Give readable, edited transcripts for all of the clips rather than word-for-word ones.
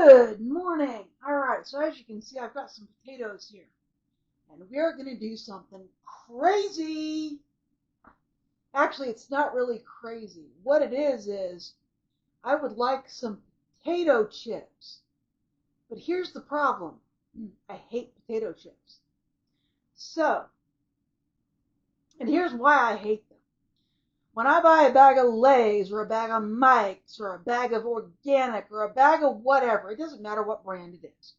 Good morning. All right, so as you can see, I've got some potatoes here, and we're going to do something crazy. Actually, it's not really crazy. What it is I would like some potato chips. But here's the problem. I hate potato chips. So, and here's why I hate them. When I buy a bag of Lays or a bag of Mike's or a bag of organic or a bag of whatever, it doesn't matter what brand it is.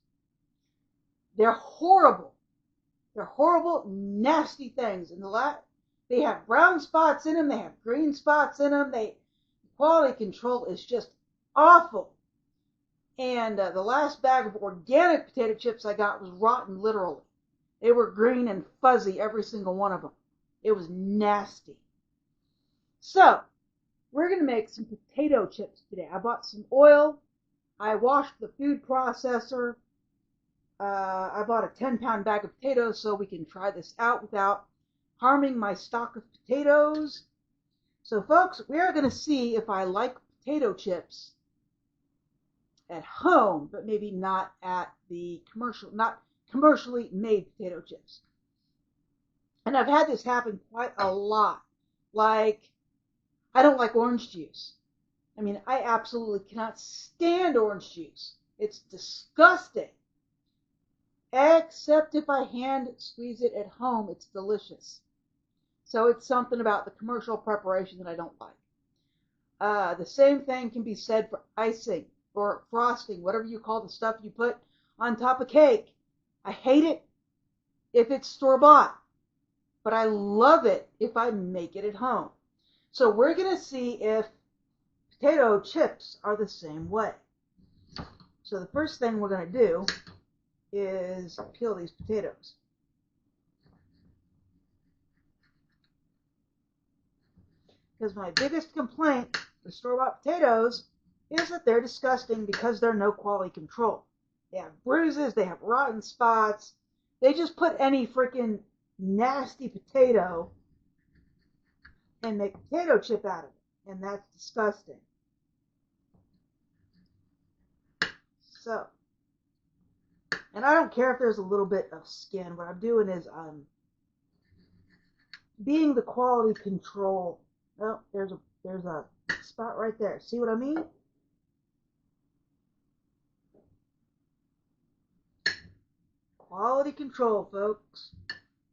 They're horrible. They're horrible, nasty things. And they have brown spots in them. They have green spots in them. Quality control is just awful. And the last bag of organic potato chips I got was rotten, literally. They were green and fuzzy, every single one of them. It was nasty. So, we're going to make some potato chips today. I bought some oil. I washed the food processor. I bought a 10-pound bag of potatoes so we can try this out without harming my stock of potatoes. So, folks, we are going to see if I like potato chips at home, but maybe not at the not commercially made potato chips. And I've had this happen quite a lot. Like, I don't like orange juice. I mean, I absolutely cannot stand orange juice. It's disgusting. Except if I hand squeeze it at home, it's delicious. So it's something about the commercial preparation that I don't like. The same thing can be said for icing or frosting, whatever you call the stuff you put on top of cake. I hate it if it's store-bought, but I love it if I make it at home. So we're going to see if potato chips are the same way. So the first thing we're going to do is peel these potatoes. Because my biggest complaint with store-bought potatoes is that they're disgusting because they're no quality control. They have bruises, they have rotten spots. They just put any freaking nasty potato and make a potato chip out of it. And that's disgusting. So, and I don't care if there's a little bit of skin. What I'm doing is being the quality control. Oh, there's a spot right there. See what I mean? Quality control, folks.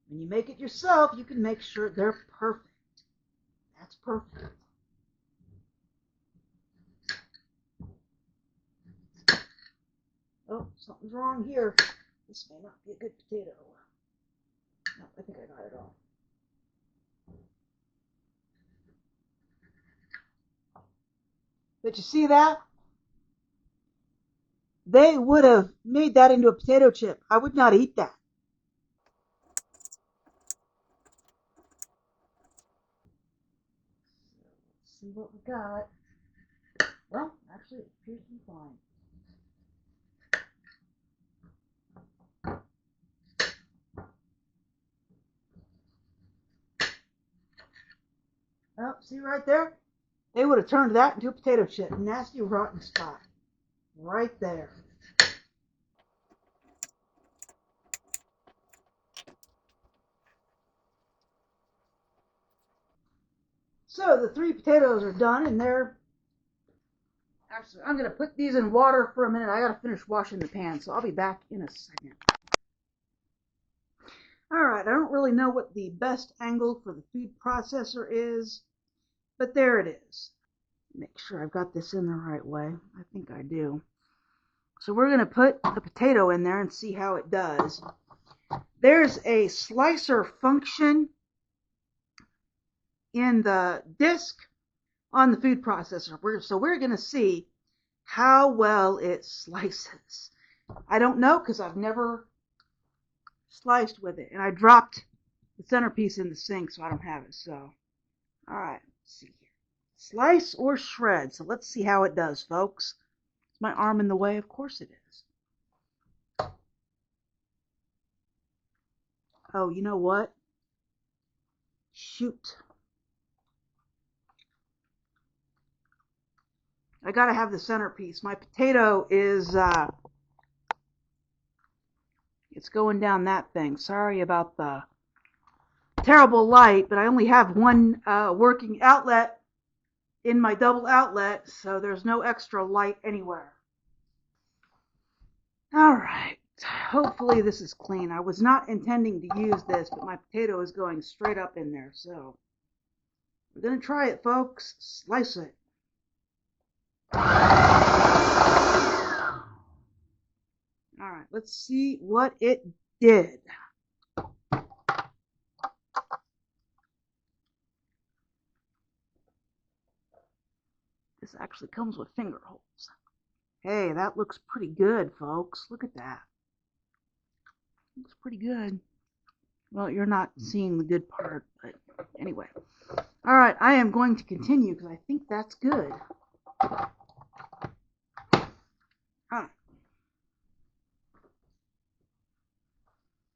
When you make it yourself, you can make sure they're perfect. That's perfect. Oh, something's wrong here. This may not be a good potato. No, I think I got it all. But you see that? They would have made that into a potato chip. I would not eat that. Let's see what we got. Well, actually, it appears to be fine. Oh, see right there? They would have turned that into a potato chip. Nasty, rotten spot. Right there. So the 3 potatoes are done, and they're... Actually, I'm going to put these in water for a minute. I got to finish washing the pan, so I'll be back in a second. Alright, I don't really know what the best angle for the food processor is, but there it is. Make sure I've got this in the right way. I think I do. So we're going to put the potato in there and see how it does. There's a slicer function in the disk on the food processor. So we're going to see how well it slices. I don't know because I've never sliced with it. And I dropped the centerpiece in the sink, so I don't have it. So, all right, let's see here. Slice or shred. So let's see how it does, folks. Is my arm in the way? Of course it is. Oh, you know what? Shoot. I gotta have the centerpiece. My potato is, it's going down that thing. Sorry about the terrible light, but I only have one working outlet in my double outlet, so there's no extra light anywhere. Alright, hopefully this is clean. I was not intending to use this, but my potato is going straight up in there, so we're going to try it, folks. Slice it. Alright, let's see what it did. This actually comes with finger holes. Hey, that looks pretty good, folks. Look at that. Looks pretty good. Well, you're not seeing the good part, but anyway. Alright, I am going to continue because I think that's good.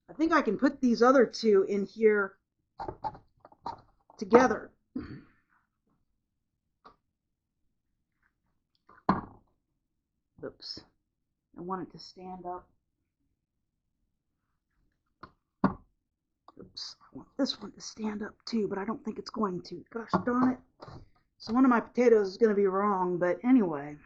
I think I can put these other two in here together. Oops. I want it to stand up. Oops. I want this one to stand up too, but I don't think it's going to. Gosh darn it. So one of my potatoes is going to be wrong, but anyway.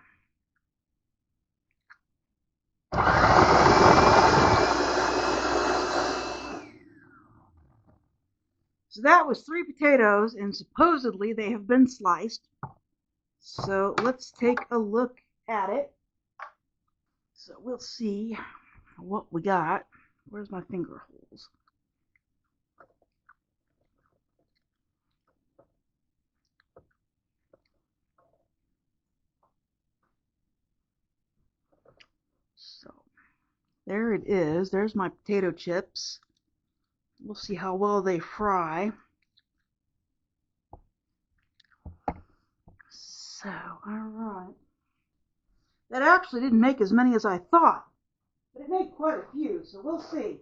So that was 3 potatoes, and supposedly they have been sliced. So let's take a look at it. So we'll see what we got. Where's my finger holes? So there it is. There's my potato chips. We'll see how well they fry. So, alright. That actually didn't make as many as I thought, but it made quite a few, so we'll see.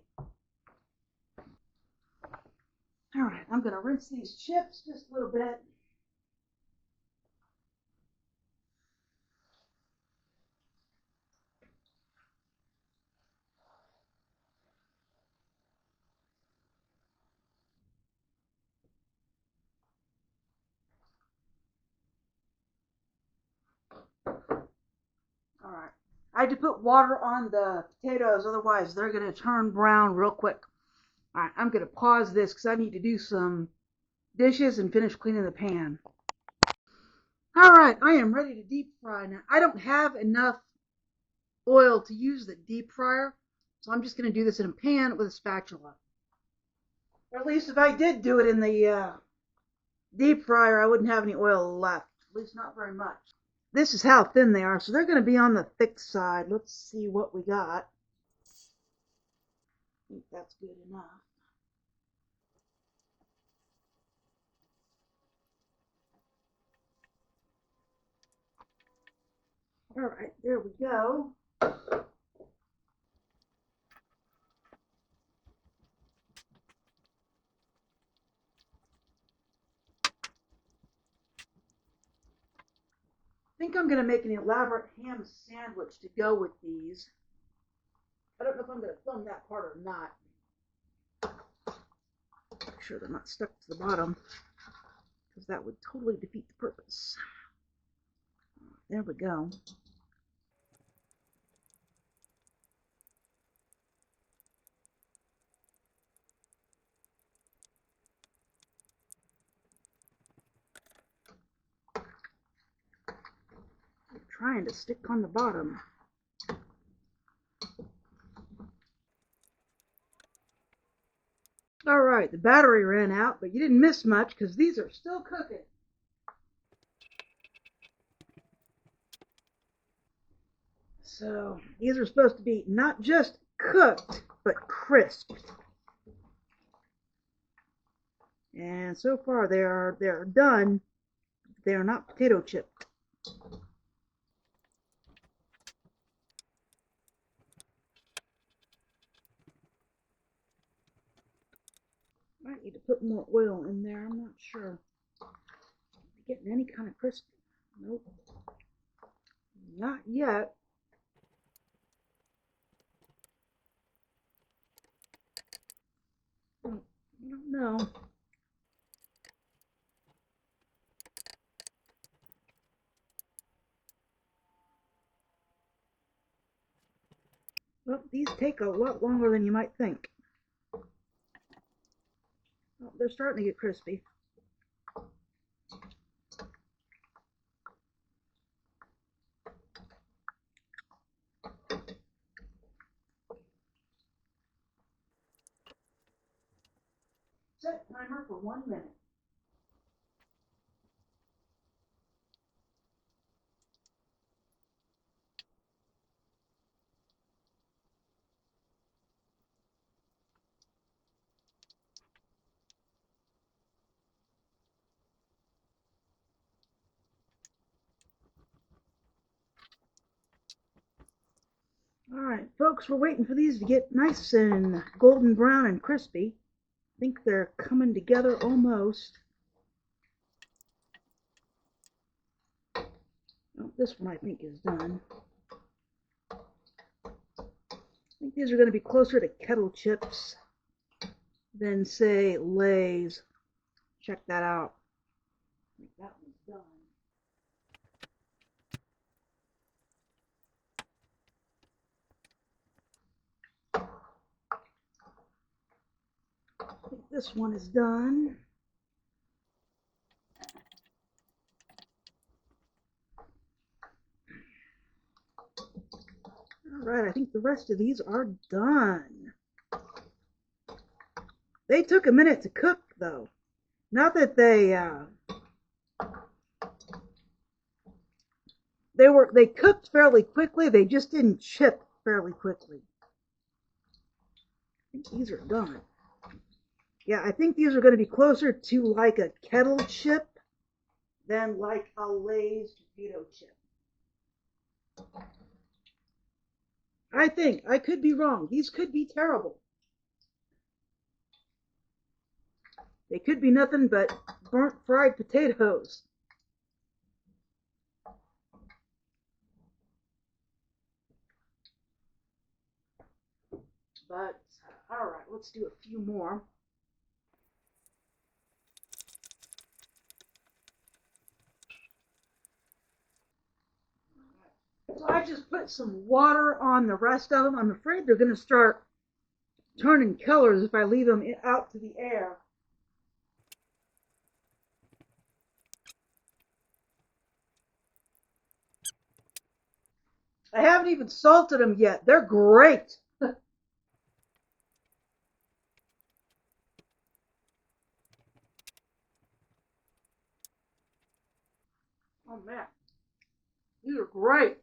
Alright, I'm going to rinse these chips just a little bit. Alright, I had to put water on the potatoes, otherwise they're going to turn brown real quick. Alright, I'm going to pause this because I need to do some dishes and finish cleaning the pan. Alright, I am ready to deep fry now. I don't have enough oil to use the deep fryer, so I'm just going to do this in a pan with a spatula. Or at least if I did do it in the deep fryer, I wouldn't have any oil left. At least not very much. This is how thin they are, so they're going to be on the thick side. Let's see what we got. I think that's good enough. Alright, there we go. I think I'm going to make an elaborate ham sandwich to go with these. I don't know if I'm going to film that part or not. Make sure they're not stuck to the bottom, because that would totally defeat the purpose. There we go. I'm trying to stick on the bottom. Alright, the battery ran out, but you didn't miss much because these are still cooking. So, these are supposed to be not just cooked, but crisped. And so far they're done. They are not potato chipped. I need to put more oil in there. I'm not sure. Getting any kind of crispy. Nope. Not yet. I don't know. Well, these take a lot longer than you might think. Oh, they're starting to get crispy. Set timer for 1 minute. All right, folks, we're waiting for these to get nice and golden brown and crispy. I think they're coming together almost. Oh, this one I think is done. I think these are going to be closer to kettle chips than, say, Lay's. Check that out. I think that one's done. I think this one is done. All right, I think the rest of these are done. They took a minute to cook, though. Not that they cooked fairly quickly. They just didn't chip fairly quickly. I think these are done. Yeah, I think these are going to be closer to like a kettle chip than like a Lay's potato chip. I think. I could be wrong. These could be terrible. They could be nothing but burnt fried potatoes. But, all right, let's do a few more. So I just put some water on the rest of them. I'm afraid they're going to start turning colors if I leave them out to the air. I haven't even salted them yet. They're great. Oh man, these are great.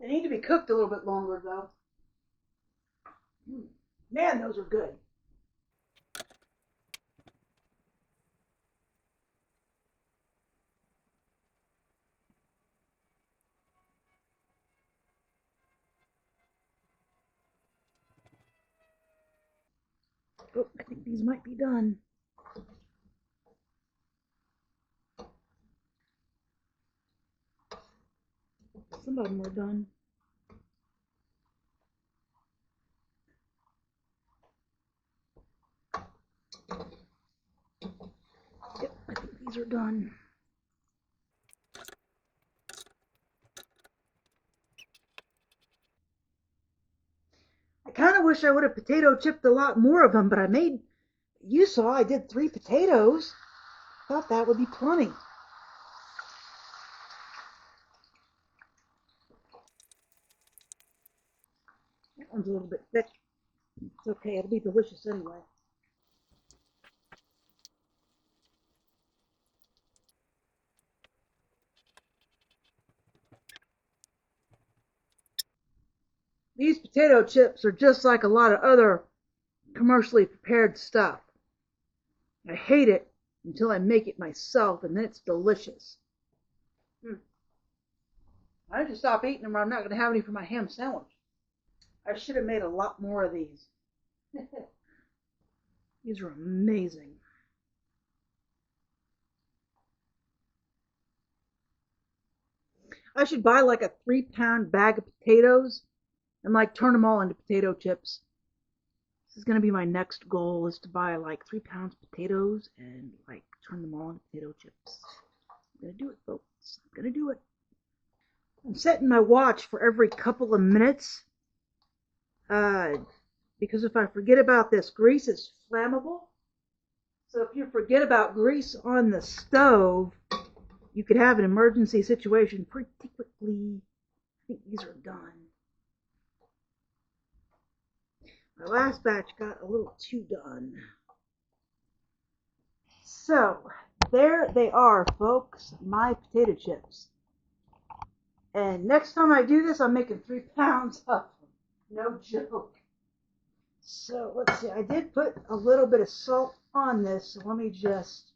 They need to be cooked a little bit longer though. Man, those are good. Oh, I think these might be done. Some of them are done. Yep, I think these are done. I kind of wish I would have potato chipped a lot more of them, but you saw I did 3 potatoes. Thought that would be plenty. That one's a little bit thick. It's okay, it'll be delicious anyway. These potato chips are just like a lot of other commercially prepared stuff. I hate it until I make it myself, and then it's delicious. I have to stop eating them or I'm not going to have any for my ham sandwich. I should have made a lot more of these. These are amazing. I should buy like a 3-pound bag of potatoes and like turn them all into potato chips. This is gonna be my next goal, is to buy like 3 pounds of potatoes and like turn them all into potato chips. I'm gonna do it, folks. I'm gonna do it. I'm setting my watch for every couple of minutes. Because if I forget about this, grease is flammable. So if you forget about grease on the stove, you could have an emergency situation pretty quickly. I think these are done. My last batch got a little too done. So, there they are, folks, my potato chips. And next time I do this, I'm making 3 pounds of them. No joke. So, let's see. I did put a little bit of salt on this. So let me just,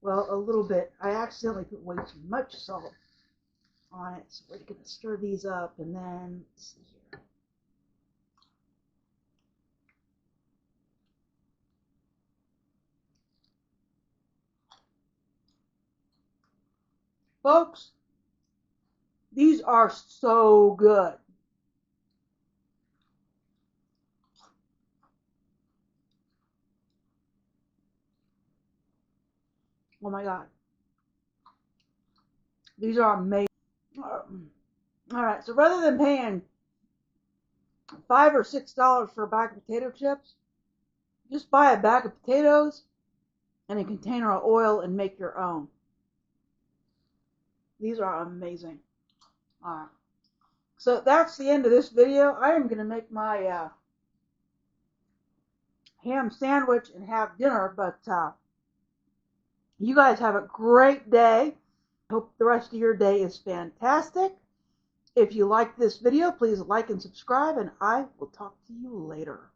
well, a little bit. I accidentally put way too much salt on it. So we're going to stir these up and then, let's see here. Folks, these are so good. Oh my God. These are amazing. All right, so rather than paying $5 or $6 for a bag of potato chips, just buy a bag of potatoes and a container of oil and make your own. These are amazing. All right. So that's the end of this video. I am going to make my ham sandwich and have dinner, but you guys have a great day. Hope the rest of your day is fantastic. If you like this video, please like and subscribe, and I will talk to you later.